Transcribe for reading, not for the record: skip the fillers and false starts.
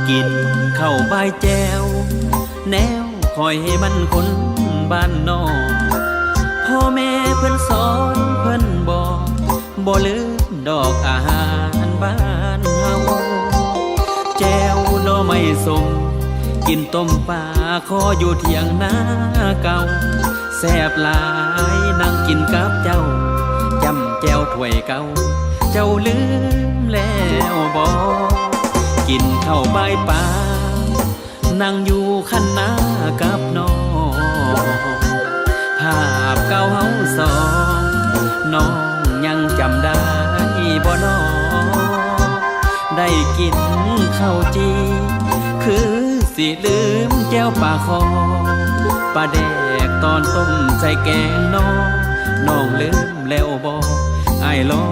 กินข้าวใบแจวแนวคอยให้มันคนบ้านนอกพ่อแม่เพิ่นสอนเพิ่นบอกบ่ลืมดอกอาหารบ้านเฮาแจวหน่อไม้ส้มกินต้มปลาคออยู่เถียงนาเก่าแซ่บหลายนั่งกินกับเจ้าจำแจวถ้วยเก่าเจ้าลืมแล้วบ่กินข้าวใบปลานั่งอยู่คันนากับน้องภาพเก่าเฮาสองน้องยังจำได้บ่น้อได้กินข้าวจีคือสิลืมแก้วปลาคอปลาแดกตอนต้มใส่แกงน้องลืมแล้วบ่อ้ายรอ